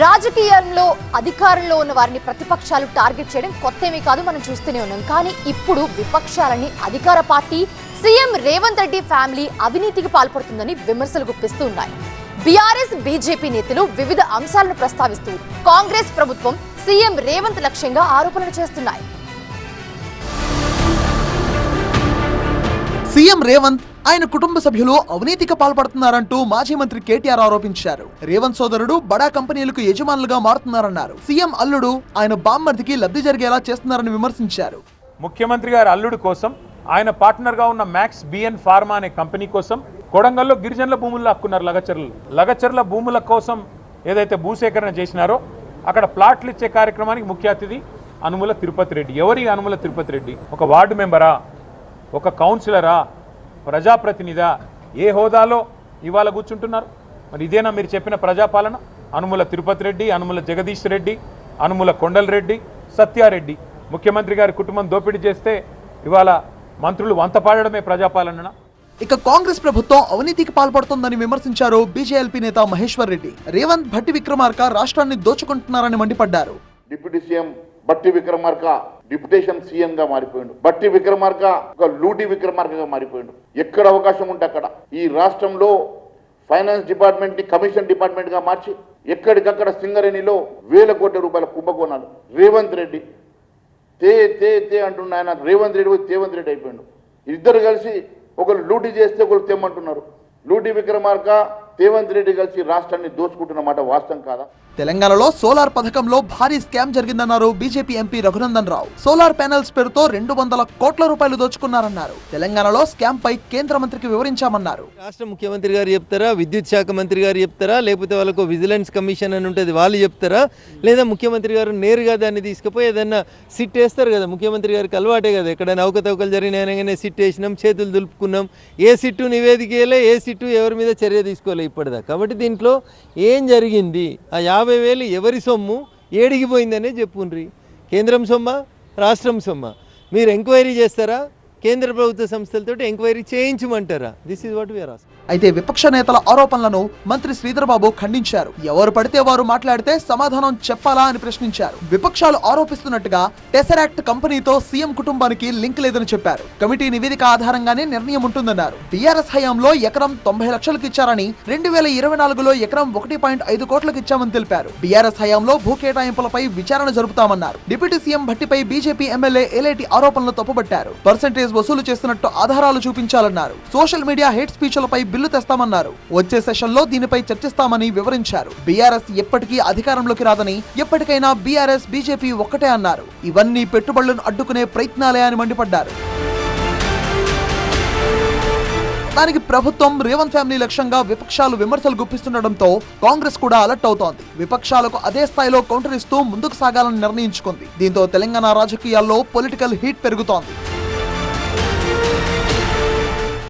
రాజకీయాల్లో అధికారంలో ఉన్న వారిని ప్రతిపక్షాలు టార్గెట్ చేయడం కొత్తేమీ కాదు, మనం చూస్తూనే ఉన్నాం. కానీ ఇప్పుడు విపక్షాలని అధికార party CM Revanth Reddy family అవినీతికి పాల్పడుతుందని విమర్శలు గుప్పిస్తూ ఉన్నాయి. బీఆర్ఎస్ బీజేపీ నేతలు వివిధ అంశాలను ప్రస్తావిస్తూ కాంగ్రెస్ ప్రభుత్వం సీఎం రేవంత్ లక్ష్యంగా ఆరోపణలు చేస్తున్నాయి. సీఎం రేవంత్ ఆయన కుటుంబ సభ్యులు అవినీతికి పాల్పడుతున్నారంటూ మాజీ మంత్రి కేటీఆర్ ఆరోపించారు. రేవంత్ సోదరుడు బడా కంపెనీలకు యజమానులుగా మారుతున్నారన్నారు. సీఎం అల్లుడు ఆయన బామ్మర్దికి లబ్ధి జరిగేలా చేస్తున్నారని విమర్శించారు. ముఖ్యమంత్రి గారి అల్లుడు కోసం ఆయన పార్ట్నర్ గా ఉన్న మ్యాక్స్ బిఎన్ ఫార్మా అనే కంపెనీ కోసం కొడంగల్లో గిరిజనుల భూములు హక్కున్నారు. లగచర్ల భూముల కోసం ఏదైతే భూసేకరణ చేసినారో అక్కడ ప్లాట్లు ఇచ్చే కార్యక్రమానికి ముఖ్య అతిథి అనుముల తిరుపతి రెడ్డి. ఎవరి అనుముల తిరుపతి రెడ్డి? ఒక వార్డు మెంబరా, ఒక కౌన్సిలరా, ప్రజాప్రతినిధా, ఏ హోదాలో ఇవాళ కూర్చుంటున్నారు? మరి ఇదేనా మీరు చెప్పిన ప్రజాపాలన? అనుముల తిరుపతి రెడ్డి, అనుముల జగదీష్ రెడ్డి, అనుముల కొండల్ రెడ్డి, సత్యారెడ్డి ముఖ్యమంత్రి గారి కుటుంబం దోపిడీ చేస్తే ఇవాళ మంత్రులు వంతపాడడమే ప్రజాపాలన? ఇక కాంగ్రెస్ ప్రభుత్వం అవినీతికి పాల్పడుతోందని విమర్శించారు బీజేఎల్పీ నేత మహేశ్వర్ రెడ్డి. రేవంత్ భట్టి విక్రమార్క రాష్ట్రాన్ని దోచుకుంటున్నారని మండిపడ్డారు. డిప్యూటీ సీఎం బట్టి విక్రమార్క డిప్యుటేషన్ సీఎం గా మారిపోయిండు. బట్టి విక్రమార్క ఒక లూటి విక్రమార్కగా మారిపోయిండు. ఎక్కడ అవకాశం ఉంటే అక్కడ ఈ రాష్ట్రంలో ఫైనాన్స్ డిపార్ట్మెంట్ ని కమిషన్ డిపార్ట్మెంట్ గా మార్చి ఎక్కడికక్కడ సింగరేణిలో వేల కోట్ల రూపాయల కుంభకోణాలు. రేవంత్ రెడ్డి తే తే తే అంటున్న ఆయన రేవంత్ రెడ్డి తేవంత్ రెడ్డి అయిపోయిండు. ఇద్దరు కలిసి ఒకరు లూటీ చేస్తే ఒకరు తెమ్మంటున్నారు. లూటి విక్రమార్క రేవంత్ రెడ్డి కలిసి రాష్ట్రాన్ని దోచుకుంటున్నమాట వాస్తవం కాదా? తెలంగాణలో సోలార్ పథకంలో భారీ స్కామ్ జరిగిందన్నారు BJP MP Raghunandan Rao. Solar panels పేరుతో 200 కోట్ల రూపాయలు దోచుకున్నారన్నారు. తెలంగాణలో స్కామ్ పై కేంద్ర మంత్రికి వివరించామన్నారు. రాష్ట్ర ముఖ్యమంత్రి గారు చెప్తారా, విద్యుత్ శాఖ మంత్రి గారు చెప్తారా, లేకపోతే వాళ్ళకు విజిలెన్స్ కమిషన్ అని ఉంటుంది వాళ్ళు చెప్తారా, లేదా ముఖ్యమంత్రి గారు నేరుగా దాన్ని తీసుకుపోయి ఏదన్నా సిట్ వేస్తారు కదా. ముఖ్యమంత్రి గారికి అలవాటే కదా, ఎక్కడైనా అవకతవకలు జరిగినాయనగానే సిట్ వేసినాం, చేతులు దులుపుకున్నాం. ఏ సిట్టు నివేదికలే, ఏ సిట్టు ఎవరి మీద చర్య తీసుకోలే ఇప్పటిదాకా. కాబట్టి దీంట్లో ఏం జరిగింది, ఆ 50,000 ఎవరి సొమ్ము ఏడిగిపోయిందనే చెప్పుండ్రి. కేంద్రం సొమ్మ, రాష్ట్రం సొమ్మ? మీరు ఎంక్వైరీ చేస్తారా? కేంద్ర ప్రభుత్వ సంస్థలతో ఎంక్వైరీ చేయించమంటారా? This is what we are asking. అయితే విపక్ష నేతల ఆరోపణలను మంత్రి శ్రీధర్ బాబు ఖండించారు. ఎవరు పడితే వారు మాట్లాడితే సమాధానం చెప్పాలా అని ప్రశ్నించారు. విపక్షాలు ఆరోపిస్తున్నట్టుగా టెసరాక్ట్ కంపెనీతో సీఎం కుటుంబానికి లింక్ లేదని చెప్పారు. కమిటీ నివేదిక ఆధారంగానే నిర్ణయం ఉంటుందన్నారు. బీఆర్ఎస్ హయాంలో ఎకరం 90 లక్షలకు ఇచ్చారని, 2024లో ఎకరం 1.5 కోట్లకు ఇచ్చామని తెలిపారు. బీఆర్ఎస్ హయాంలో భూ కేటాయింపులపై విచారణ జరుపుతామన్నారు. డిప్యూటీ సీఎం భట్టిపై బీజేపీ ఎమ్మెల్యే ఎలేటి ఆరోపణలు తప్పుబట్టారు. పర్సెంటేజ్ వసూలు చేస్తున్నట్టు ఆధారాలు చూపించాలన్నారు. సోషల్ మీడియా హేట్ స్పీచ్లపై బిల్లు తెస్తామన్నారు. వచ్చే సెషన్లో దీనిపై చర్చిస్తామని వివరించారు. బీఆర్ఎస్ ఎప్పటికీ అధికారంలోకి రాదని, ఎప్పటికైనా బీఆర్ఎస్ బీజేపీ ఒక్కటే అన్నారు. ఇవన్నీ పెట్టుబడులను అడ్డుకునే ప్రయత్నాలే అని మండిపడ్డారు. దానికి ప్రభుత్వం రేవంత్ ఫ్యామిలీ లక్ష్యంగా విపక్షాలు విమర్శలు గుప్పిస్తుండటంతో కాంగ్రెస్ కూడా అలర్ట్ అవుతోంది. విపక్షాలకు అదే స్థాయిలో కౌంటర్ ఇస్తూ ముందుకు సాగాలని నిర్ణయించుకుంది. దీంతో తెలంగాణ రాజకీయాల్లో పొలిటికల్ హీట్ పెరుగుతోంది.